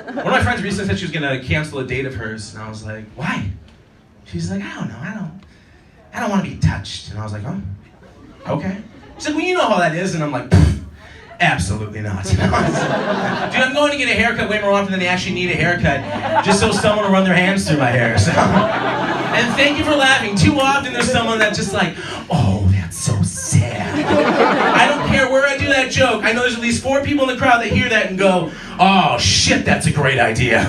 One of my friends recently said she was gonna cancel a date of hers, and I was like, why? She's like, I don't know, I don't want to be touched. And I was like, oh, okay. She's like, well, you know how that is, and I'm like, absolutely not. Dude, I'm going to get a haircut way more often than they actually need a haircut, just so someone will run their hands through my hair. So. And thank you for laughing. Too often there's someone that's just like, oh, that's so sad. I don't care where I do that joke. I know there's at least 4 people in the crowd that hear that and go, oh shit, that's a great idea.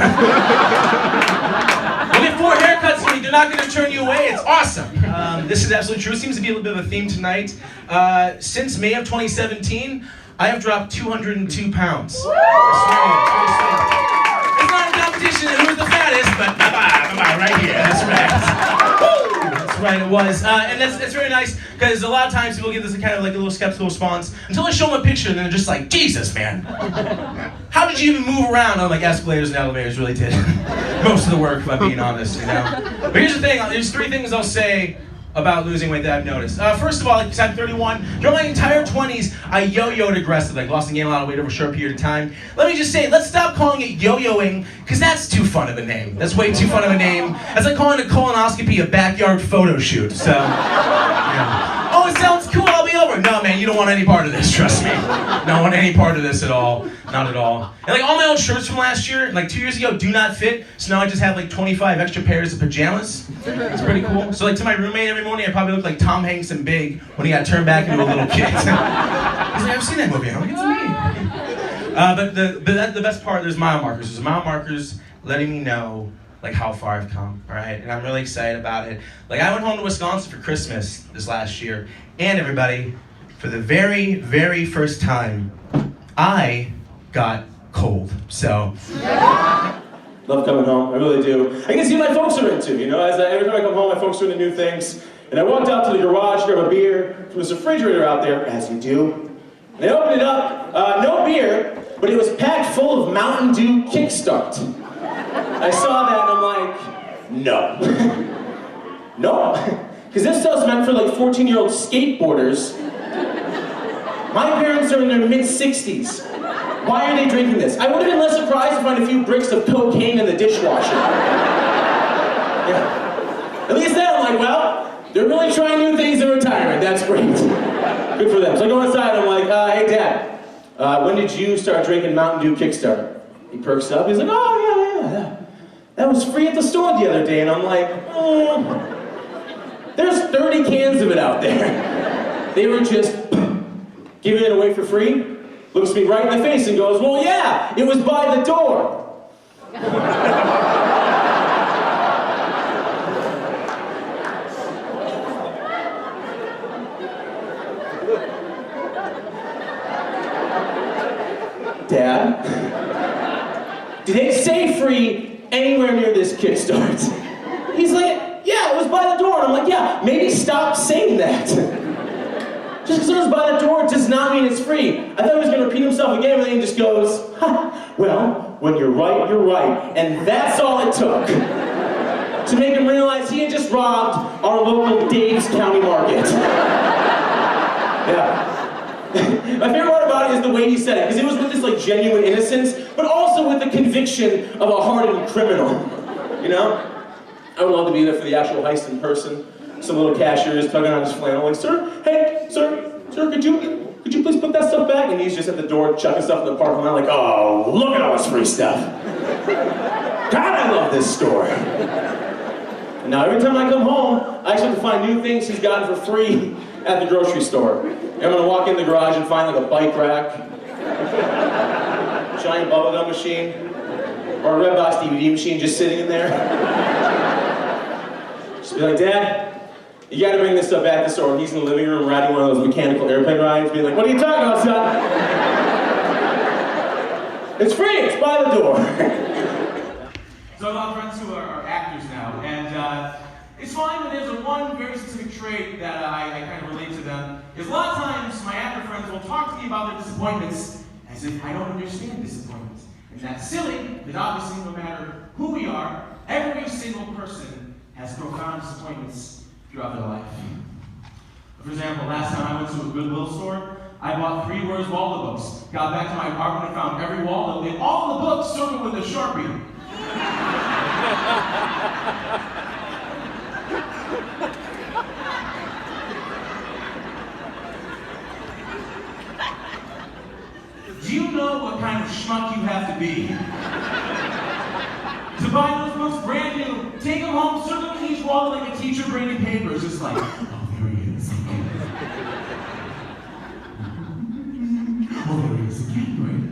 You get 4 haircuts from me, they're not going to turn you away. It's awesome. This is absolutely true. It seems to be a little bit of a theme tonight. Since May of 2017, I have dropped 202 pounds. It's not a competition of who's the fattest, but bye-bye, right here. That's right. Woo! That's right, it was. And that's very nice, because a lot of times people give this kind of like a little skeptical response until I show them a picture, and then they're just like, Jesus, man. How did you even move around? I'm like, escalators and elevators really did most of the work, if I'm being honest, you know? But here's the thing, there's 3 things I'll say about losing weight that I've noticed. First of all, because I'm 31, during my entire 20s, I yo-yoed aggressively. I lost and gained a lot of weight over a short period of time. Let me just say, let's stop calling it yo-yoing, because that's too fun of a name. That's way too fun of a name. That's like calling a colonoscopy a backyard photo shoot. So, yeah. Oh, it sounds cool, I'll be over. No, man, you don't want any part of this, trust me. Don't want any part of this at all. Not at all. And like all my old shirts from last year, like 2 years ago, do not fit. So now I just have like 25 extra pairs of pajamas. It's pretty cool. So like to my roommate every morning, I probably look like Tom Hanks in Big when he got turned back into a little kid. He's like, I've seen that movie. I'm like, it's me. But the best part, there's mile markers. There's mile markers letting me know like how far I've come, all right? And I'm really excited about it. Like I went home to Wisconsin for Christmas this last year, and everybody, for the very, very first time, I got cold. So, love coming home, I really do. I can see what my folks are into, you know? Every time I come home, my folks are into new things. And I walked out to the garage, grabbed a beer from this refrigerator out there, as you do. And I opened it up, no beer, but it was packed full of Mountain Dew Kickstart. I saw that and I'm like, no. No, because this stuff's meant for like 14-year-old skateboarders. My parents are in their mid-60s. Why are they drinking this? I would have been less surprised to find a few bricks of cocaine in the dishwasher. Yeah. At least then I'm like, well, they're really trying new things in retirement. That's great. Good for them. So I go inside and I'm like, hey Dad, when did you start drinking Mountain Dew Kickstart? He perks up, he's like, oh yeah. That was free at the store the other day. And I'm like, there's 30 cans of it out there. They were just giving it away for free. Looks me right in the face and goes, well, yeah, it was by the door. Dad, did it say free anywhere near this Kickstart? He's like, yeah, it was by the door. And I'm like, yeah, maybe stop saying that. Just because it was by the door does not mean it's free. I thought he was going to repeat himself again, and then he just goes, ha, well, when you're right, you're right. And that's all it took to make him realize he had just robbed our local Dave's County Market. Yeah. My favorite part about it is the way he said it, because it was with this like genuine innocence, but also with the conviction of a hardened criminal. You know? I would love to be there for the actual heist in person. Some little cashier is tugging on his flannel, like, sir, could you please put that stuff back? And he's just at the door chucking stuff in the parking lot, like, oh, look at all this free stuff. God, I love this store. And now every time I come home, I expect to find new things he's gotten for free at the grocery store. And I'm gonna walk in the garage and find like a bike rack, giant bubblegum machine, or a Redbox DVD machine just sitting in there. Just be like, Dad, you gotta bring this stuff back to the store. And he's in the living room riding one of those mechanical airplane rides, being like, what are you talking about, son? It's free, it's by the door. So I have a lot of friends who are actors now, and it's fine, but there's one very specific trait that I kind of relate to them. Is a lot of times my actor friends will talk to me about their disappointments as if I don't understand disappointments. And that's silly, because obviously no matter who we are, every single person has profound disappointments throughout their life. For example, last time I went to a Goodwill store, I bought 3 Where's Waldo books. Got back to my apartment and found every Waldo and all the books circled with a Sharpie. Do you know what kind of schmuck you have to be to buy those books brand new, take them home, circle each wall like a teacher bringing papers, just like, oh, there he is. Oh, there he is again, great.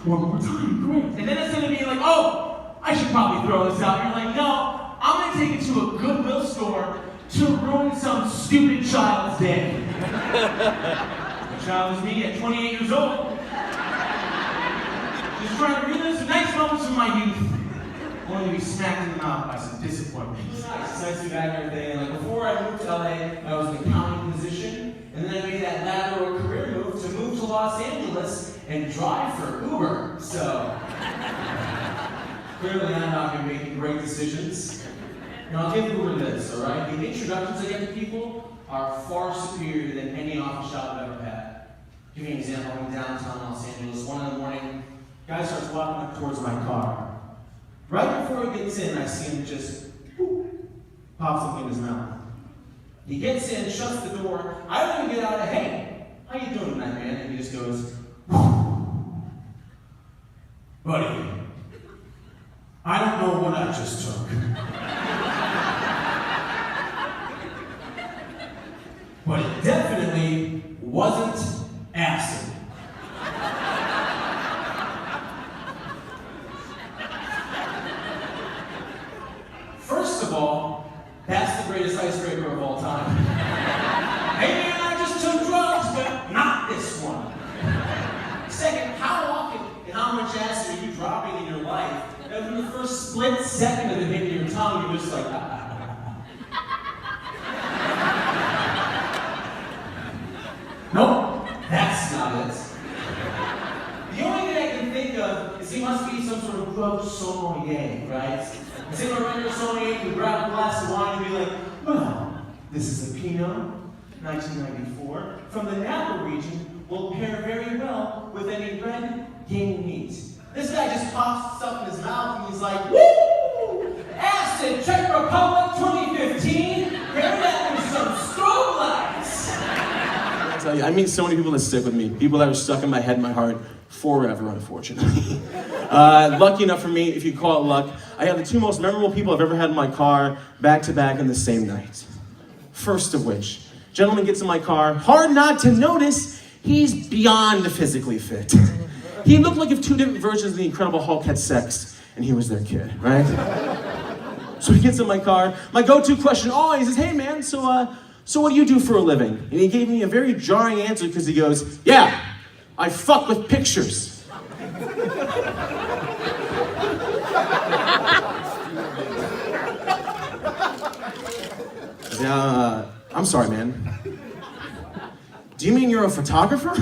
One more time, great. And then instead of being like, oh, I should probably throw this out, you're like, no, I'm gonna take it to a Goodwill store to ruin some stupid child's day. The child is me at 28 years old. Just trying to relive some nice moments from my youth. Only to be smacked in the mouth by some disappointment. It's nice to be back and everything. And like before I moved to LA, I was an accounting position, and then I made that lateral career move to Los Angeles and drive for Uber. So clearly I'm not going to be making great decisions. And I'll give Uber this, all right? The introductions I get to people are far superior than any office job I've ever had. Give you an example. I'm in downtown Los Angeles. 1 in the morning, guy starts walking up towards my car. Right before he gets in, I see him just pop something in his mouth. He gets in, shuts the door. I don't even get out of, hey, how you doing tonight, man? And he just goes, buddy, I don't know what I just took. But it definitely wasn't acid. First of all, that's the greatest icebreaker of all time. Hey man, I just took drugs, but not this one. Second, how often and how much acid are you dropping in your life that from the first split second of it hitting your tongue, you're just like, Nope, that's not it. The only thing I can think of is he must be some sort of gross sommelier, right? I see my regular sommelier would grab a glass of wine and be like, well, this is a Pinot, 1994, from the Napa region, will pair very well with any red game meat. This guy just pops stuff in his mouth and he's like, woo! Acid, Czech Republic 2015, pair that with some strobe lights. I tell you, I meet so many people that stick with me. People that are stuck in my head and my heart forever, unfortunately. Lucky enough for me, if you call it luck, I have the 2 most memorable people I've ever had in my car back to back in the same night. First of which, gentleman gets in my car, hard not to notice, he's beyond physically fit. He looked like if 2 different versions of the Incredible Hulk had sex, and he was their kid, right? So he gets in my car, my go-to question always is, hey man, so what do you do for a living? And he gave me a very jarring answer because he goes, yeah, I fuck with pictures. I'm sorry, man. Do you mean you're a photographer?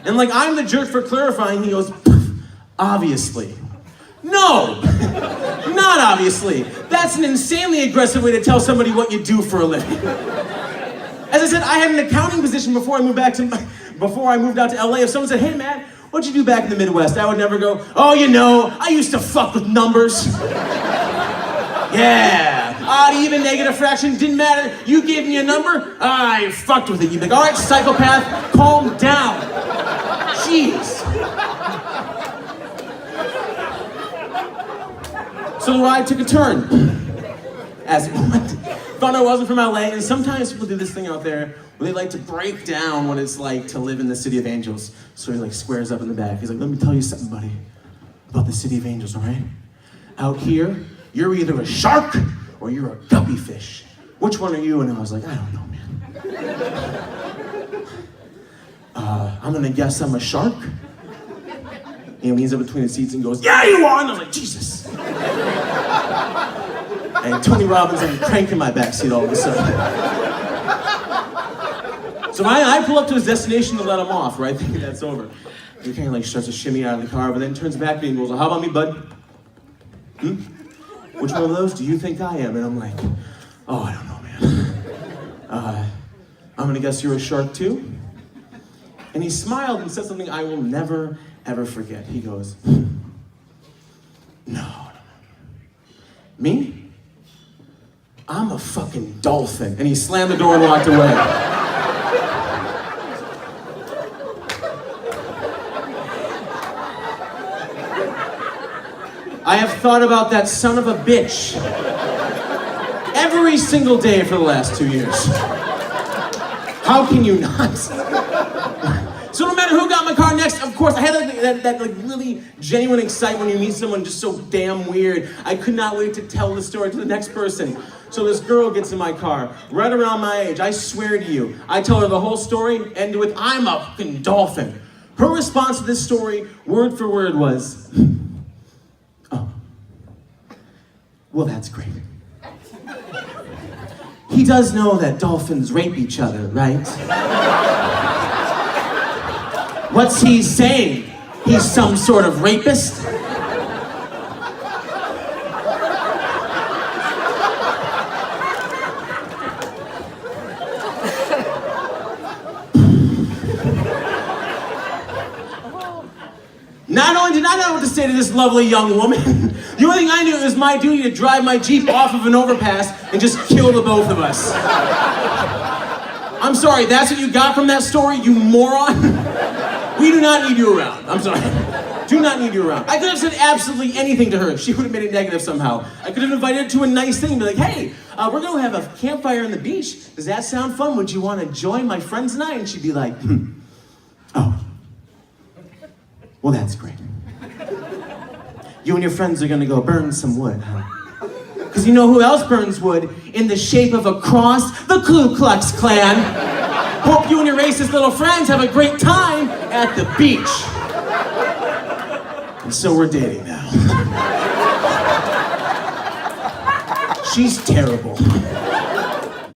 And like, I'm the jerk for clarifying, he goes, obviously. No, not obviously. That's an insanely aggressive way to tell somebody what you do for a living. As I said, I had an accounting position before I moved out to LA. If someone said, hey man, what'd you do back in the Midwest? I would never go, oh, you know, I used to fuck with numbers. Yeah, odd, even, negative fraction, didn't matter. You gave me a number, I fucked with it. You'd be like, all right, psychopath, calm down. Jeez. So the ride took a turn, as it went. Thought I wasn't from LA, and sometimes people do this thing out there where they like to break down what it's like to live in the city of angels. So he like squares up in the back. He's like, let me tell you something, buddy, about the city of angels, all right? Out here, you're either a shark or you're a guppy fish. Which one are you? And I was like, I don't know, man. I'm gonna guess I'm a shark. He leans up between the seats and goes, yeah, you are! And I was like, Jesus. And Tony Robbins and cranked in my backseat all of a sudden. So I pull up to his destination to let him off, right? Thinking that's over. He kind of like starts to shimmy out of the car, but then turns back to me and goes, well, how about me, bud? Which one of those do you think I am? And I'm like, oh, I don't know, man. I'm gonna guess you're a shark too? And he smiled and said something I will never, ever forget. He goes, no. Me? I'm a fucking dolphin. And he slammed the door and walked away. I have thought about that son of a bitch every single day for the last 2 years. How can you not? So no matter who got in my car next, of course, I had that like really genuine excitement when you meet someone just so damn weird. I could not wait to tell the story to the next person. So this girl gets in my car, right around my age. I swear to you, I tell her the whole story, end with, I'm a fucking dolphin. Her response to this story, word for word, was, oh, well, that's great. He does know that dolphins rape each other, right? What's he saying? He's some sort of rapist? Not only did I not know what to say to this lovely young woman, the only thing I knew was my duty to drive my Jeep off of an overpass and just kill the both of us. I'm sorry, that's what you got from that story, you moron? We do not need you around. I'm sorry. Do not need you around. I could have said absolutely anything to her. She would have made it negative somehow. I could have invited her to a nice thing and be like, hey, we're going to have a campfire on the beach. Does that sound fun? Would you want to join my friends and I? And she'd be like, oh. Well, that's great. You and your friends are gonna go burn some wood, huh? Because you know who else burns wood in the shape of a cross? The Ku Klux Klan. Hope you and your racist little friends have a great time at the beach. And so we're dating now. She's terrible.